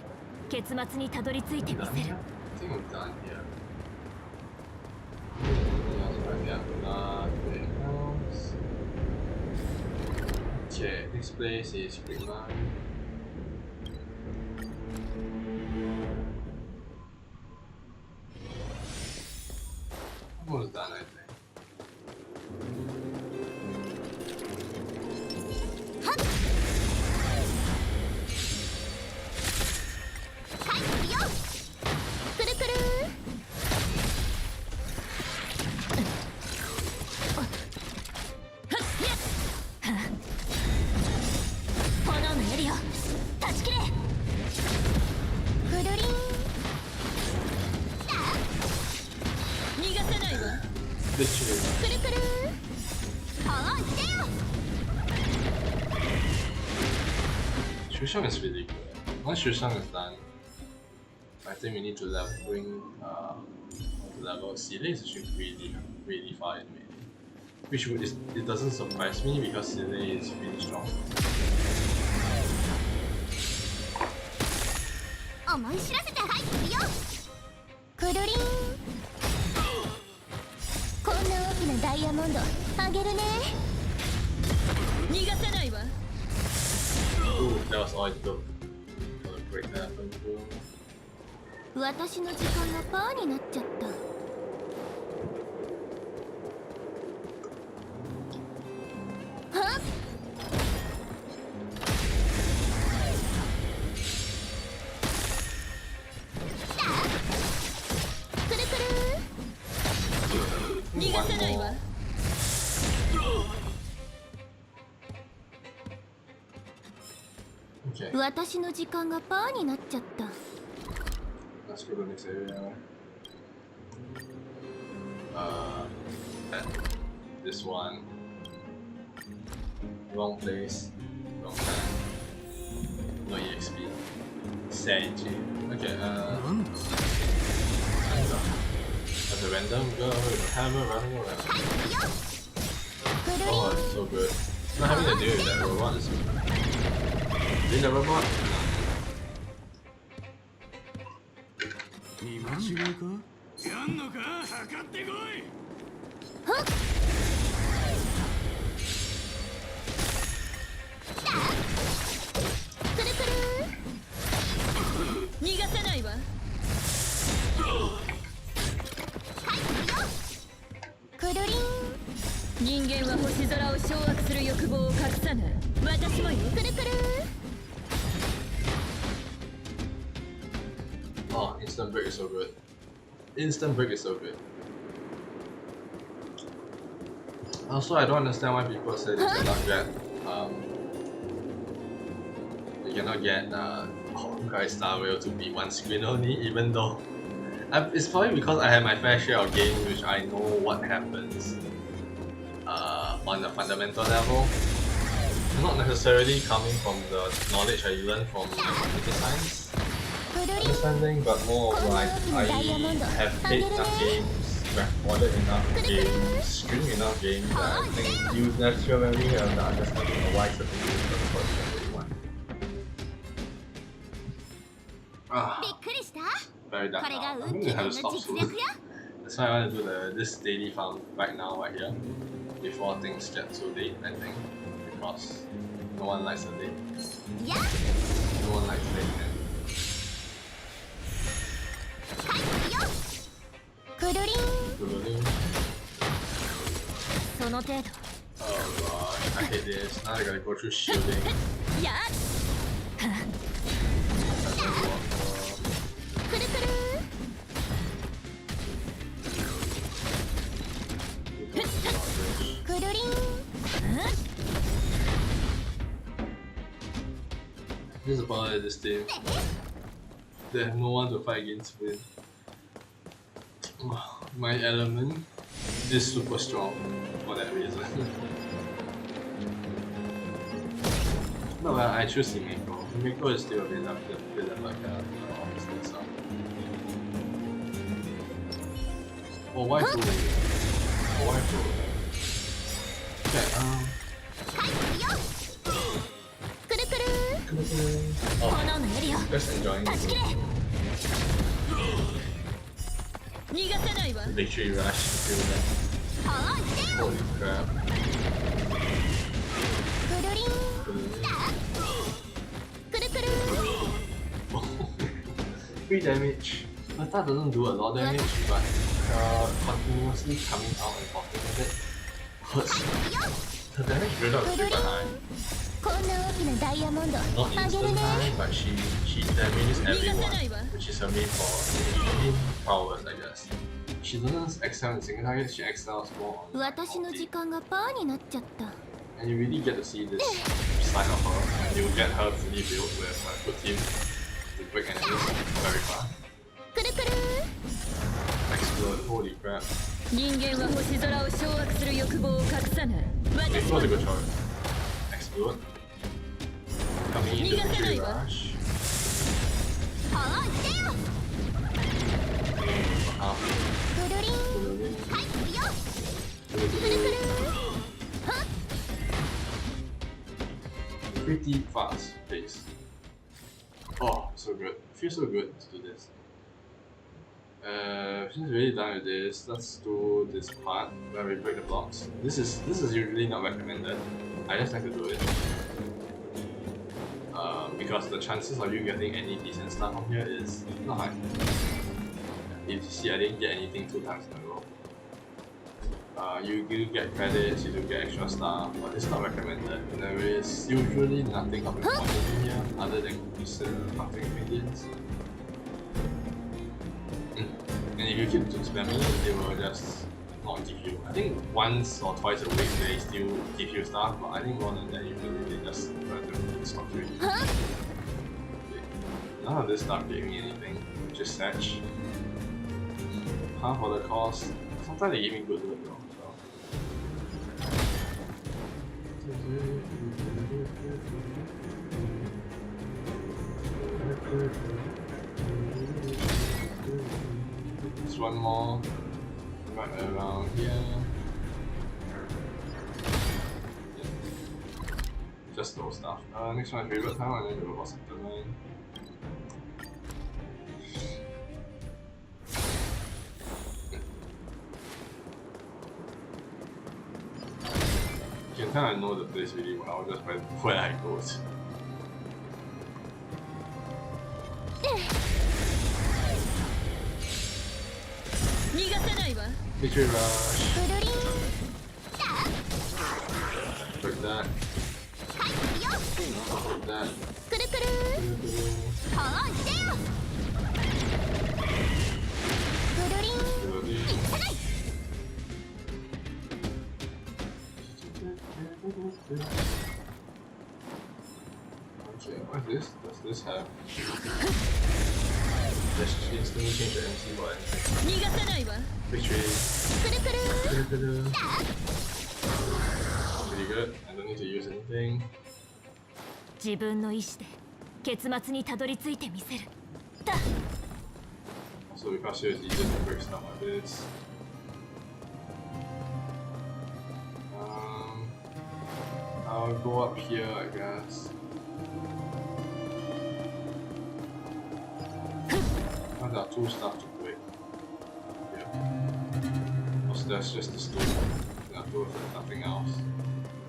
結末にたどり着いてみ Done せ here? る。 I think I'm done here. Anything else right here? Nothing else. Okay, this place is pretty much. Almost done, I think. Shushang is really good. Once Shushang is done, I think we need to bring level. Seele is actually really far in melee. Which it doesn't surprise me because Seele is really strong. 思い知らせて入ってるよ。くるりん。こんな大きなダイヤモンドあげるね。逃がさないわ。 Ooh, that was all it took. Gonna break that up into. 私の時間がパーになっちゃった。はっ。くるくる。逃がさないわ。 Okay, 私の時間がパーになっちゃった。 let's go to the next area. This one. Wrong place. Wrong time. No EXP. Sage. Okay, That's a random girl with a hammer running around. くるりん。 Oh, it's so good. Not having to deal with that robot is in the robot? 見間違いか？やんのか？測ってこい。はっ。くるくる。逃がさないわ。くるりん。人間は星空を掌握する欲望を隠さない。私もよ。くるくる。 Oh, instant break is so good. Instant break is so good. Also, I don't understand why people say they cannot get Honkai Star Rail to be one screen only, even though it's probably because I have my fair share of games which I know what happens on the fundamental level. Not necessarily coming from the knowledge I learned from my computer science understanding, but more of like I have played enough games, recorded enough games, streamed enough games that I think you naturally have the understanding of why certain games are the first one. び Ah, っくりした？ very dark これ now. が I'm 運 going 気 to の have to stop 実 soon. 力よ。 That's why I want to do this daily farm right now, right here, before things get too late, I think, because no one likes the late. いや。 No one likes late. くるりん。 Good. その程度。 Oh god, I hate this. Now I gotta go through shielding. やっ。くるくる。 くるりん。 This is the problem with this team. They have no one to fight against with. My element is super strong for that reason. No, but I choose Himeko. Himeko is still a bit like obviously so. Oh, why fool? Oh, why fool? Okay, くるくる。 oh, 炎のエリア。 just enjoying 断ち切れ。 逃がさないわ。 the victory rush. Feel that. はーい。 Holy crap. くるりん。くるくる。 3 damage. But that doesn't do a lot of damage, but continuously coming out and popping with it hurts. The damage build up is super high. こんな大きなダイヤモンド Not あげる instant ね。 high, but she damages everyone, 逃がさないわ。 which is her main powers, I guess. She doesn't excel in single target, she excels more on 私の時 multi. 間がパーになっちゃった。 And you really get to see this side of her, and you get her fully built with a good team to break enemies very fast. くるくる。 Explode, holy crap. 人間は星空を掌握する欲望を隠さない。 Okay, 私 close も a good choice. Explode. coming into Victory Rush. ほいでよ Half. くるりんはいくるよくるくるはっ Pretty fast pace. Oh, so good. Feels so good to do this. Since we're really done with this, let's do this part where we break the blocks. This is usually not recommended. I just like to do it. Because the chances of you getting any decent stuff from here is not high. If you see, I didn't get anything 2 times in a row. You do get credits, you do get extra stuff, but it's not recommended. There is usually nothing of importance in here other than decent crafting ingredients. And if you keep spamming it, they will just not give you. I think once or twice a week they still give you stuff, but I think more than that usually they just randomly stop giving you. None of this stuff gave me anything, just Satch. Half of the cost. Sometimes they give me good loot though. Just one more right around here. Yeah. Just those stuff. Next one, my favorite time, and then go boss sector 9. You can kind of know the place really well just by where I go. Victory Rush. くるりん Like that. はいくるよ Like that. くるくるほいでよくるりんいかない Okay, what's this? Does this have? Just instantly change the MC or anything. Victory. くるくる Pretty good. I don't need to use anything. 自分の意志で結末にたどり着いてみせるだ Also, because here it's easier to break stuff like this. I'll go up here, I guess. Oh, there are 2 stuff to break. Yeah. Also, that's just the stone. There are 2 of them, nothing else.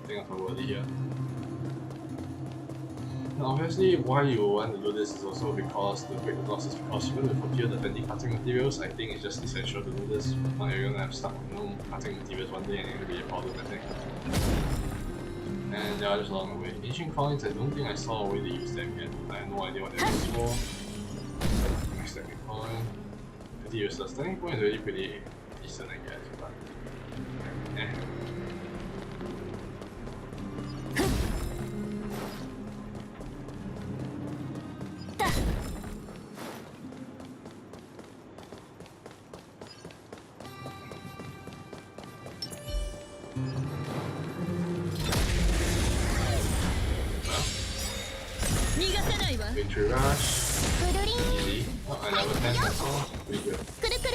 Nothing else worthy here. Now, obviously, why you want to do this is also because the break the blocks is because you're going to procure the 20 cutting materials. I think it's just essential to do this. Not you're going to have stuck with no cutting materials one day and it's going to be a problem, I think. And yeah, just along the way. Ancient coins, I don't think I saw a way to use them yet. I have no idea what they're used for. Next technic coin. Pretty useless. Technic coin is really pretty decent, I guess, but eh. Victory Rush. くるりん Easy. Oh, I level 10 that's all. Pretty good. くるくる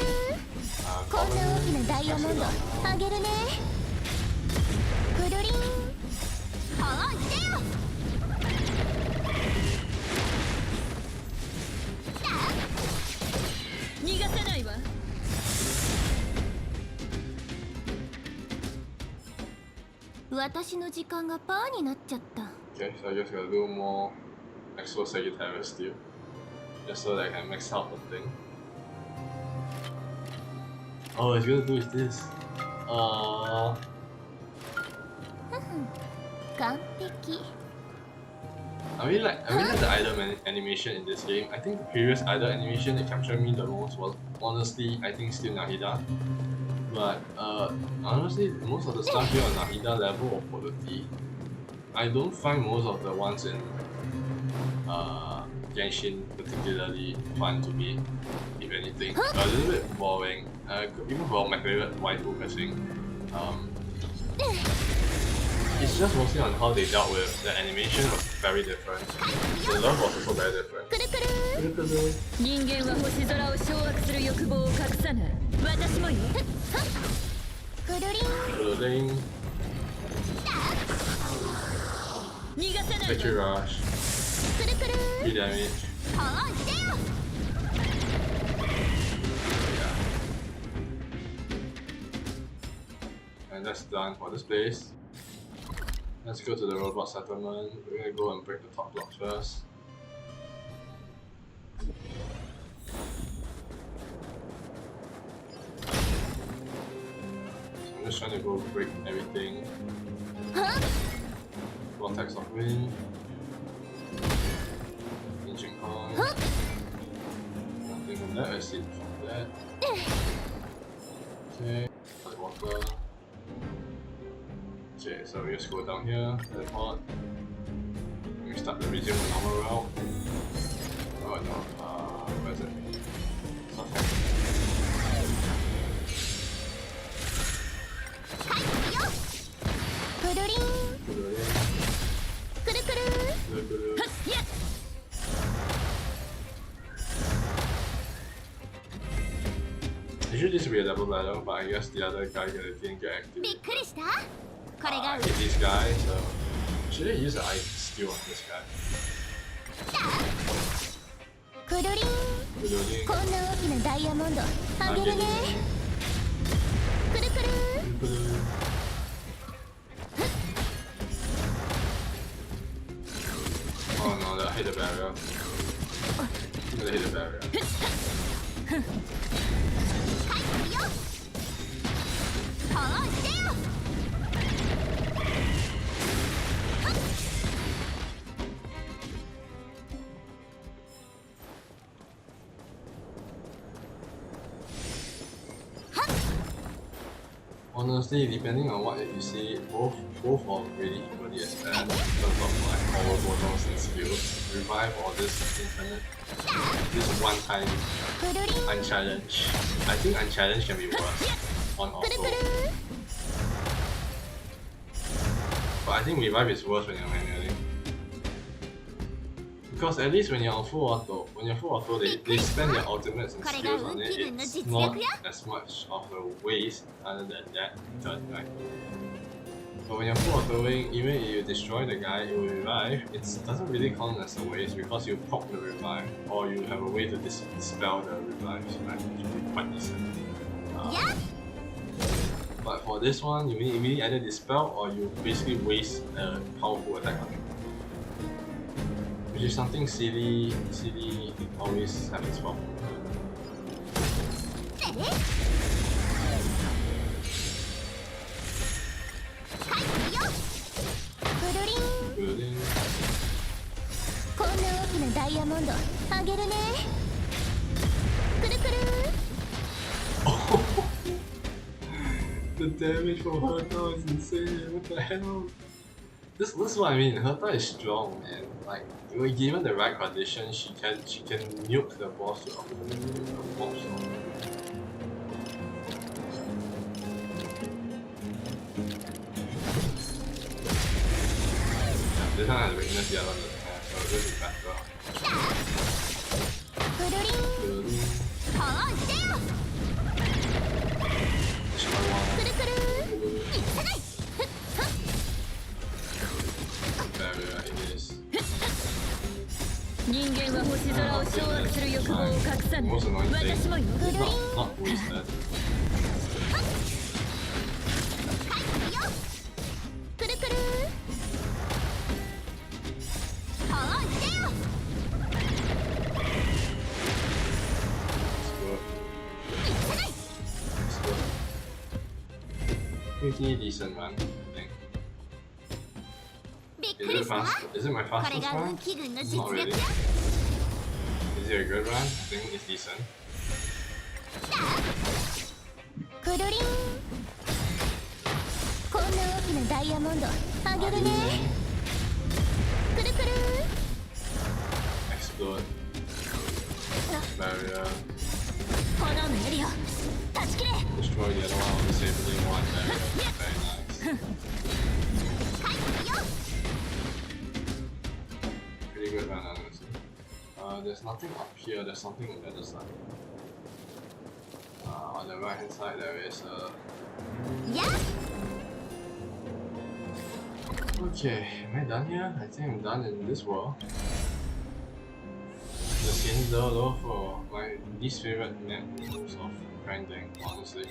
こんな大きなダイヤモンドあげるねくるりんほいでよ逃がさないわ私の時間がパーになっちゃった Okay, so I just gotta do more Exo Sagittarius steel. Just so that I can max out the thing. Oh, it's gonna do is this. 完璧 I really like the idol animation in this game. I think the previous idol animation that captured me the most was honestly I think still Nahida. But honestly most of the stuff here on Nahida level of quality. I don't find most of the ones in Genshin particularly fun to me, if anything. A little bit boring. Even for my favorite waifu cursing. It's just mostly on how they dealt with the animation was very different. The love was also very different. 人間は星空を掌握する欲望を隠さない。私もよ。くるりん Building, 逃がさない victory わ。 rush, くるくる 3 damage. 保温してよ And that's done for this place. Let's go to the robot settlement. We're gonna go and break the top blocks first. So I'm just trying to go break everything. は Vortex of wind. Ancient coin. Nothing from that, I see from that. Okay, like water. Okay, so we just go down here, teleport. We start to resume the normal route. Oh no, where is it? It's not here. くるりん くるくる はっやっ Usually this would be a double battle, but I guess the other guy didn't get びっ active. くりしたこれが I hit this guy, so should I use the ice skill on this guy? くるりん Reloading. こんな大きなダイヤモンドあげるねくるくる Oh no, that hit the barrier. That hit the barrier. よ保温してよ Honestly, depending on what you see, both are really equally as bad in terms of like power bonus and skills. Revive or this infinite, this one time くるりん unchallenged. I think unchallenged can be worse on くる auto. くる But I think revive is worse when you're manually. Because at least when you're on full auto, they spend their ultimates and skills on it. It's not as much of a waste other than that turn, right? But when you're full autoing, even if you destroy the guy, it will revive. It doesn't really count as a waste because you proc the revive or you have a way to dispel the revives, right? Which will be quite decent. やっ But for this one, you need either dispel or you basically waste a powerful attack on it. Which is something silly always happens for. せれはいよくるりん Building. こんな大きなダイヤモンドあげるねくるくる The damage from Herta is insane. What the hell? This is what I mean. Herta is strong, man. Like, when given the right conditions, she can nuke the boss to a boss. This one has weakness the other doesn't have, so this is better. くるりん Building. 保温してよ Destroy く one. るくる許さない Barrier, it is. 人間は星空を掌握する欲望を隠さない。 Most annoying thing 私もよ。 is not wasted. よくるくる保温してよ It's good. 許さない It's good. Pretty decent run, I think. びっく Is り it した fast? Is it my これ fastest が run? 運気軍の Not 実 really. 力よ Is it a good run? I think it's decent. くるりんこんな大きなダイヤモンドあげるねくるくる Explode. Barrier. 炎のエリア断ち切れ Destroy the other one, disabling one barrier. Very nice. there's nothing up here, there's something on the other side. On the right hand side there is a... Yeah. Okay, am I done here? I think I'm done in this world. The scenes though for my least favorite map moves of grinding, honestly.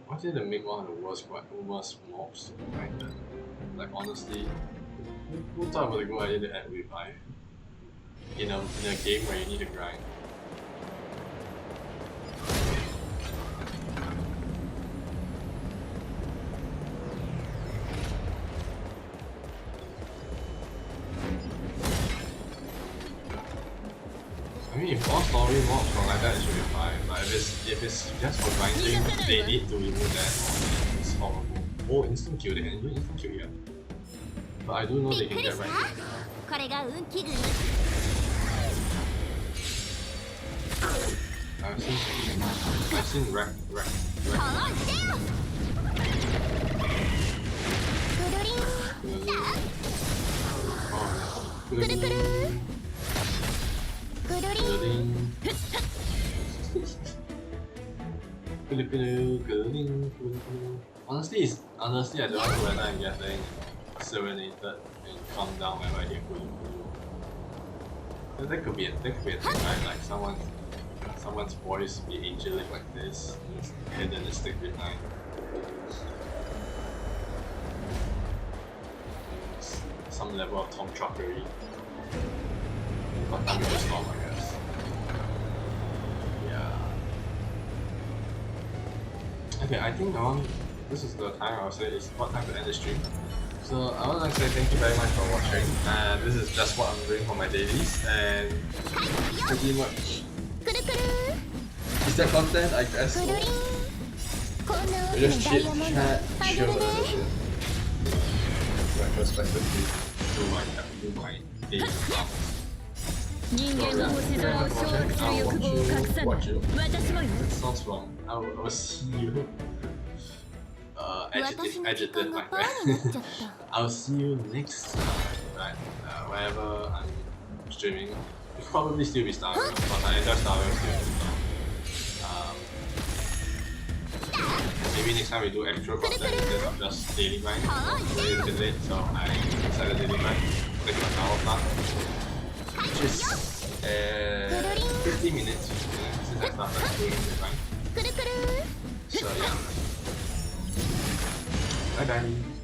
Why did they make one of the worst mobs to grind? Like honestly, who thought it was a good idea to add revive in a game where you need to grind? I mean, if all story mobs are like that, it should be fine. But if it's just for grinding, they need to remove that. It's horrible. Oh, instant kill! They can do instant kill here. But I do know they can get right. これが運気軍。 I've seen wreck. かわしてよ。くるりん。くるくる。くるりん。 Honestly, I don't know whether I'm getting serenaded and calmed down whenever I hear Kulu. That could be a thing, right? Like someone's voice be angelic like this, and then stick behind. Some level of Tom Truckery. But I'm just not, I guess. Yeah. Okay, I think this is the time I would say it's what time to end the stream. So I would like to say thank you very much for watching. And this is just what I'm doing for my dailies, and pretty much. Is that content? I guess so. We just chit chat, chill a little bit. Retrospectively, do my daily stuff. So yeah, thank you very much for watching. I'll watch you. That sounds wrong. I will see you. Adjective like that. I'll see you next time, right? Wherever I'm streaming. It'll probably still be Star Wars, but I enjoy Star Wars too. Maybe next time we do extra content instead of just daily grind. It's a little bit late, so I decided daily grind. Take an hour plus. Which is 50 minutes since I started doing the grind. So yeah. Bye bye.